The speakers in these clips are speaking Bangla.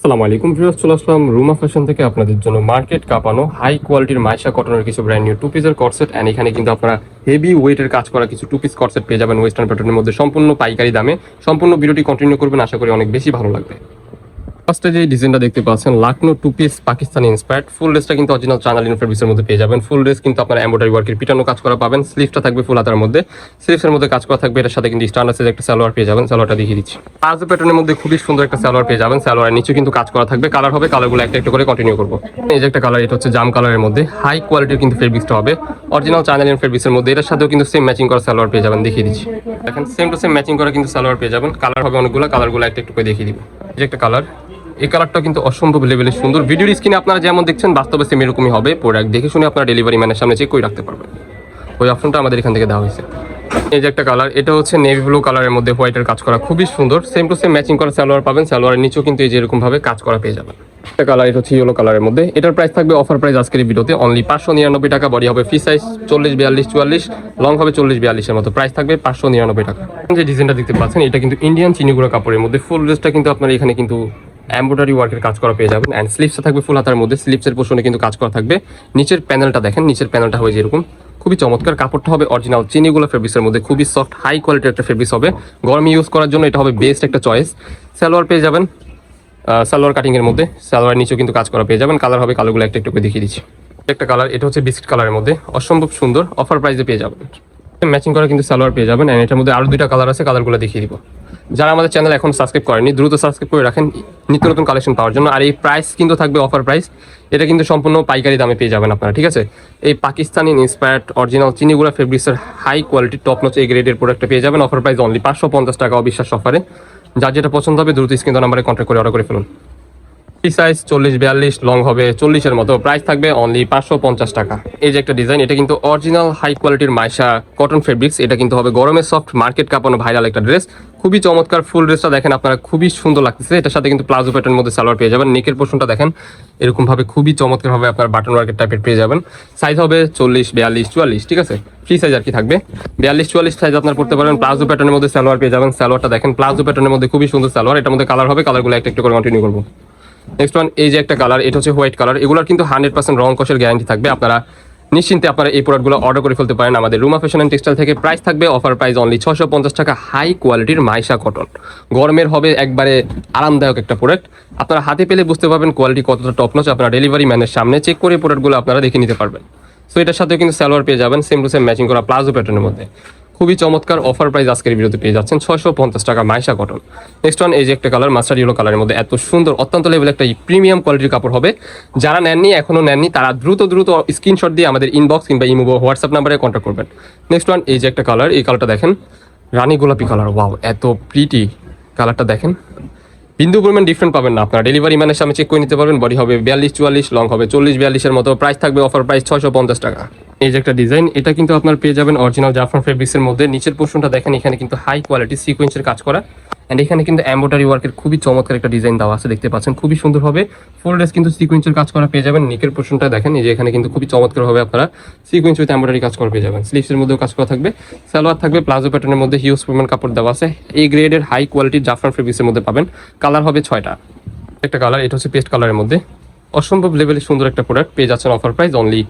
আসসালামু আলাইকুম ভিউয়ার্স, চলে আসলাম রুমা ফ্যাশন থেকে আপনাদের জন্য মার্কেট কাঁপানো হাই কোয়ালিটির মাইশা কটনের কিছু ব্র্যান্ড নিউ টু পিসের কটসেট। এন্ড এখানে কিন্তু আপনারা হেভি ওয়েটের কাজ করা কিছু টু পিস কটসেট পেয়ে যাবেন ওয়েস্টার্ন প্যাটার্নের মধ্যে সম্পূর্ণ পাইকারি দামে। সম্পূর্ণ ভিডিওটি কন্টিনিউ করবেন, আশা করি অনেক বেশি ভালো লাগবে। ফার্স্টে যে ডিজাইনটা দেখতে পাচ্ছেন Lucknow two piece Pakistani inspired, full ড্রেসটা কিন্তু অরিজিনাল চায়না লিনেন ফেব্রিক্সের মধ্যে পেয়ে যাবেন। ফুল ড্রেস কিন্তু আপনারা এমব্রয়ডারি ওয়ার্কের পিটানো কাজ করা পাবেন। স্লিভসটা থাকবে ফুল হাতার মধ্যে, স্লিভসের মধ্যে কাজ করা থাকবে। এটার সাথে কিন্তু স্ট্যান্ডার্ড সাইজের একটা সালোয়ার পেয়ে যাবেন। সালোয়ারটা দেখিয়ে দিচ্ছি। প্লাজো প্যাটার্নের মধ্যে খুবই সুন্দর একটা সালোয়ার পেয়ে যাবেন। সালোয়ারের নিচে কিন্তু কাজ করা থাকবে। কালার হবে, কালারগুলো একটা একটা করে কন্টিনিউ করবো। এই যে একটা কালার, এটা হচ্ছে জাম কালারের মধ্যে হাই কোয়ালিটির কিন্তু ফেব্রিক্সটা হবে অরিজিনাল চায়না লিনেন ফেব্রিক্সের মধ্যে। এটার সাথেও কিন্তু সেম ম্যাচিং করা সালোয়ার পেয়ে যাবেন। দেখিয়ে দিচ্ছি, দেখেন সেম টু সেম ম্যাচিং করা কিন্তু সালোয়ার পেয়ে যাবেন। কালার হবে অনেকগুলো, কালারগুলো একটা একটু করে দেখিয়ে দিব। এই যে একটা কালার, এই কালারটা কিন্তু অসম্ভব লেভেলের সুন্দর। ভিডিওর স্ক্রিনে আপনারা যেমন দেখছেন বাস্তবে সেম এরকমই হবে। প্রোডাক্ট দেখে শুনে আপনারা ডেলিভারি ম্যানের সামনে চেক করে রাখতে পারবেন। ওই অপশনটা আমাদের এখান থেকে দেওয়া হয়েছে। এই যে একটা কালার, এটা হচ্ছে নেভি ব্লু কালারের মধ্যে হোয়াইটের কাজ করা, খুবই সুন্দর। সেম টু সেম ম্যাচিং করা সালোয়ার পাবেন। সালোয়ারের নিচেও কিন্তু এই যে এরকম ভাবে কাজ করা পেয়ে যাবেন। একটা কালার, এটা হচ্ছে ইয়েলো কালারের মধ্যে। এটার প্রাইস থাকবে অফার প্রাইস আজকের ভিডিওতে অনলি 599 টাকা। বডি হবে ফ্রি সাইজ 40, 42, 44, লং হবে 40, 42 এর মতো। প্রাইস থাকবে 599 টাকা। যে ডিজাইনটা দেখতে পাচ্ছেন এটা কিন্তু ইন্ডিয়ান চিনিগুড়া কাপড়ের মধ্যে। ফুল ড্রেসটা কিন্তু আপনার এখানে কিন্তু এমব্রয়ডারি ওয়ার্কের কাজ করা পেয়ে যাবেন। অ্যান্ড স্লিভসটা থাকবে ফুল হাতার মধ্যে। স্লিভসের পোর্শনে কিন্তু কাজ করা থাকবে। নিচের প্যানেলটা দেখেন, নিচের প্যানেলটা হবে যেরকম, খুবই চমৎকার। কাপড়টা হবে অরিজিনাল চিনিগুলো ফেব্রিক্সের মধ্যে, খুবই সফট হাই কোয়ালিটির একটা ফেব্রিক্স হবে। গরমে ইউজ করার জন্য এটা হবে বেস্ট একটা চয়েস। সালোয়ার পেয়ে যাবেন সালোয়ার কাটিং এর মধ্যে। সালোয়ার নিচেও কিন্তু কাজ করা পেয়ে যাবেন। কালার হবে, কালারগুলো একটা একটু করে দেখিয়ে দিচ্ছি। একটা কালার, এটা হচ্ছে বিস্কিট কালারের মধ্যে, অসম্ভব সুন্দর। অফার প্রাইসে পেয়ে যাবেন। ম্যাচিং করা কিন্তু সালোয়ার পেয়ে যাবেন। এন্ড এটার মধ্যে আরো দুইটা কালার আছে, কালারগুলো দেখিয়ে দিব। যারা আমাদের চ্যানেল এখন সাবস্ক্রাইব করেনি দ্রুত সাবস্ক্রাইব করে রাখেন নিত্য নতুন কালেকশন পাওয়ার জন্য। আর এই প্রাইস কিন্তু থাকবে অফার প্রাইস। এটা কিন্তু সম্পূর্ণ পাইকারি দামে পেয়ে যাবেন আপনারা, ঠিক আছে। এই পাকিস্তানি ইন্সপায়ার্ড অরিজিনাল চিনিগুড়া ফেব্রিক্সের হাই কোয়ালিটি টপ নচ এই গ্রেডের প্রোডাক্টটা পেয়ে যাবেন অফার প্রাইস অনলি 550 টাকা অবিশ্বাস অফারে। যার যেটা পছন্দ হবে দ্রুত স্ক্রিন নাম্বারে কন্ট্যাক্ট করে অর্ডার করে ফেলুন। ফ্রি সাইজ 40, 42, লং হবে 40 এর মতো। প্রাইস থাকবে অনলি 550 টাকা। এই যে একটা ডিজাইন, এটা কিন্তু অরিজিনাল হাই কোয়ালিটির মাইশা কটন ফেব্রিক্স। এটা কিন্তু হবে গরমের সফট মার্কেট কাঁপানো ভাইরাল একটা ড্রেস, খুবই চমৎকার। ফুল ড্রেসটা দেখেন আপনারা, খুবই সুন্দর লাগতেছে। এটার সাথে কিন্তু প্লাজো প্যাটার্নের মধ্যে সালোয়ার পেয়ে যাবেন। নেকের পোর্শনটা দেখেন এরকম ভাবে খুবই চমৎকার ভাবে আপনার বাটন ওয়ার্কের টাইপের পেয়ে যাবেন। সাইজ হবে 40, 42, 44, ঠিক আছে। ফ্রি সাইজ আর কি থাকবে 42, 44 সাইজ আপনার পড়তে পারেন। প্লাজো প্যাটার্নের মধ্যে সালোয়ার পেয়ে যাবেন। সালোয়ারটা দেখেন প্লাজো প্যাটার্নের মধ্যে খুবই সুন্দর সালোয়ার। এটার মধ্যে কালার হবে, কালারগুলো একটা একটু করে কন্টিনিউ করবো। নেক্সট ওয়ান, এই যে একটা কালার, এটা হচ্ছে হোয়াইট কালার। এগুলোর কিন্তু 100% রং কষের গ্যারান্টি থাকবে। আপনারা নিশ্চিন্তে আপনারা এই প্রোডাক্টগুলো অর্ডার করে ফেলতে পারেন আমাদের রুমা ফ্যাশন অ্যান্ড টেক্সটাইল থেকে। প্রাইস থাকবে অফার প্রাইস অনলি 650 টাকা। হাই কোয়ালিটির মাইশা কটন, গরমের হবে একবারে আরামদায়ক একটা প্রোডাক্ট। আপনারা হাতে পেলে বুঝতে পারবেন কোয়ালিটি কতটা টপ নচ। আপনারা ডেলিভারি ম্যানের সামনে চেক করে প্রোডাক্টগুলো আপনারা দেখে নিতে পারবেন। সো এটার সাথে কিন্তু সালোয়ার পেয়ে যাবেন সেম টু সেম ম্যাচিং করা প্লাজো প্যাটার্নের মধ্যে। খুবই চমৎকার অফার প্রাইস আজকের ভিডিওতে পেয়ে যাচ্ছেন 650 টাকা মাইশা কটন। নেক্সট ওয়ান, এই যে একটা কালার মাস্টার্ড ইয়েলো কালারের মধ্যে, এত সুন্দর অত্যন্ত লেভেল একটা প্রিমিয়াম কোয়ালিটির কাপড় হবে। যারা নেননি এখনো নেননি তারা দ্রুত স্ক্রিনশট দিয়ে আমাদের ইনবক্স কিংবা ইমো হোয়াটসঅ্যাপ নাম্বারে কন্ট্যাক্ট করবেন। নেক্সট ওয়ান, এই যে একটা কালার, এই কালারটা দেখেন রানী গোলাপি কালার। ওয়াও, এত প্রিটি কালারটা দেখেন, বিন্দু পরিমাণ ডিফারেন্ট পাবেন না। আপনারা ডেলিভারি ম্যানের সামনে চেক করে নিতে পারবেন। বডি হবে 42, 44, লং হবে 40, 42 এর মতো। প্রাইস থাকবে অফার প্রাইস 650 টাকা। এই যে একটা ডিজাইন, এটা কিন্তু আপনার পেয়ে যাবেন অরিজিনাল জাফরান ফেব্রিক্সের মধ্যে। নিচের পোর্শনটা দেখেন, এখানে কিন্তু হাই কোয়ালিটি সিকোয়েন্সের কাজ করা। অ্যান্ড এখানে কিন্তু এমব্রয়ডারি ওয়ার্কের খুবই চমৎকার একটা ডিজাইন দেওয়া আছে, দেখতে পাচ্ছেন খুবই সুন্দর হবে। ফুল ড্রেস কিন্তু সিকোয়েন্সের কাজ করা পেয়ে যাবেন। নিকের পোর্শনটা দেখেন, এই যে এখানে কিন্তু খুবই চমৎকার হবে আপনারা সিকোয়েন্স উইথ এমব্রয়ডারি কাজ করা পেয়ে যাবেন। স্লিভসের মধ্যেও কাজ করা থাকবে। সালোয়ার থাকবে প্লাজো প্যাটার্নের মধ্যে, হিউজ পরিমাণ কাপড় দেওয়া আছে। এই গ্রেডের হাই কোয়ালিটির জাফরান ফেব্রিক্সের মধ্যে পাবেন। কালার হবে 6টা। একটা কালার, এটা হচ্ছে পেস্ট কালারের মধ্যে, অসম্ভব লেভেলের সুন্দর একটা প্রোডাক্ট পেয়ে যাচ্ছেন অফার প্রাইস অনলি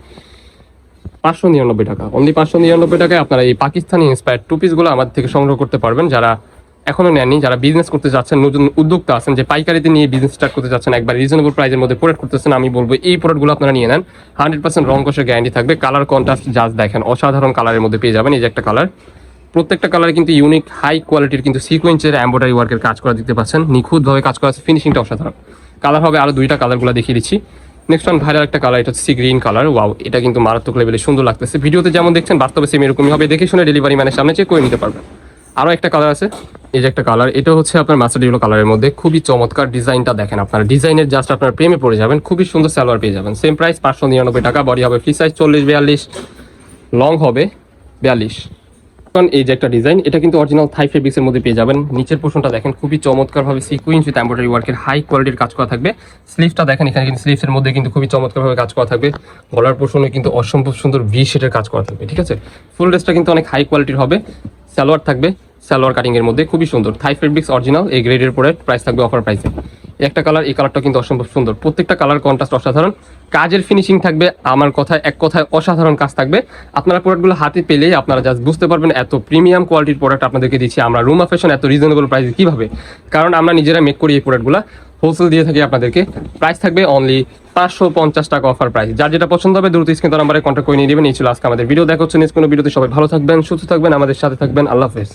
599 টাকা। অনলি 599 টাকায় আপনারা এই পাকিস্তানি ইন্সপায়ার্ড টু পিসগুলো আমাদের থেকে সংগ্রহ করতে পারবেন। যারা এখনো নেননি, যারা বিজনেস করতে যাচ্ছেন, নতুন উদ্যোক্তা আছেন যে পাইকারিতে নিয়ে বিজনেস স্টার্ট করতে যাচ্ছেন, একবার রিজনেবল প্রাইসের মধ্যে প্রোডাক্ট করতেছেন, আমি বলবো এই প্রোডাক্টগুলো আপনারা নিয়ে নেন। 100% রং কষের গ্যারান্টি থাকবে। কালার কন্ট্রাস্ট জাস্ট দেখেন অসাধারণ কালারের মধ্যে পেয়ে যাবেন। এই যে একটা কালার, প্রত্যেকটা কালারে কিন্তু ইউনিক হাই কোয়ালিটির কিন্তু সিকোয়েন্সের এমব্রয়ডারি ওয়ার্কের কাজ করা দেখতে পাচ্ছেন। নিখুঁতভাবে কাজ করা আছে, ফিনিশিংটা অসাধারণ। কালার হবে আরো দুইটা, কালারগুলো দেখিয়ে দিচ্ছি। নেক্সট ওয়ান ভাইরাল একটা কালার, এটা হচ্ছে সি গ্রিন কালার। ওয়াও, এটা কিন্তু মারাত্মক লেভেলে সুন্দর লাগতেছে। ভিডিওতে যেমন দেখছেন বাস্তবে সেম এরকমই হবে। দেখে শুনে ডেলিভারি ম্যানের সামনে চেক করে নিতে পারবেন। আরো একটা কালার আছে, এই যে একটা কালার, এটা হচ্ছে আপনার মাস্টার্ড ইয়েলো কালারের মধ্যে। খুবই চমৎকার ডিজাইনটা দেখেন, আপনার ডিজাইনের জাস্ট আপনার প্রেমে পড়ে যাবেন। খুবই সুন্দর সালোয়ার পেয়ে যাবেন। সেম প্রাইস 599 টাকা। বডি হবে ফ্রি সাইজ 40, 42, লং হবে 42। এই যে একটা ডিজাইন, এটা কিন্তু অরিজিনাল থাই ফেব্রিক্সের মধ্যে পেয়ে যাবেন। নিচের পোর্শনটা দেখেন খুবই চমৎকার ভাবে সিকোয়েন্স উইথ এমব্রয়ডারি ওয়ার্কের হাই কোয়ালিটির কাজ করা থাকবে। স্লিভসটা দেখেন, এখানে কিন্তু স্লিভসের মধ্যে কিন্তু খুবই চমৎকার ভাবে কাজ করা থাকবে। গলার পোর্শনে কিন্তু অসম্ভব সুন্দর ভি শেডের কাজ করা থাকবে, ঠিক আছে। ফুল ড্রেসটা কিন্তু অনেক হাই কোয়ালিটির হবে। সালোয়ার থাকবে সালোয়ার কাটিং এর মধ্যে, খুবই সুন্দর থাই ফেব্রিক্স অরিজিনাল এই গ্রেডের প্রোডাক্ট। প্রাইস থাকবে অফার প্রাইসে। একটা কালার, এই কালারটা কিন্তু অসম্ভব সুন্দর, প্রত্যেকটা কালার কন্ট্রাস্ট অসাধারণ, কাজের ফিনিশিং থাকবে আমার কথায় এক কথায় অসাধারণ কাজ থাকবে। আপনারা প্রোডাক্টগুলো হাতে পেলেই আপনারা জাস্ট বুঝতে পারবেন এত প্রিমিয়াম কোয়ালিটির প্রোডাক্ট আপনাদেরকে দিচ্ছি আমরা রুমা ফ্যাশন এত রিজনেবল প্রাইসে কিভাবে, কারণ আমরা নিজেরা মেক করি এই প্রোডাক্টগুলো, হোলসেল দিয়ে থাকি আপনাদেরকে। প্রাইস থাকবে অনলি 550 টাকা অফার প্রাইস। যার যেটা পছন্দ হবে দ্রুত স্ক্রিন নাম্বারে কন্ট্যাক্ট করে নিয়ে নেবেন। এই ছিল আজকে আমাদের ভিডিও, দেখা হচ্ছে নেক্সট কোনো ভিডিওতে। সবাই ভালো থাকবেন, সুস্থ থাকবেন, আমাদের সাথে থাকবেন। আল্লাহ হাফেজ।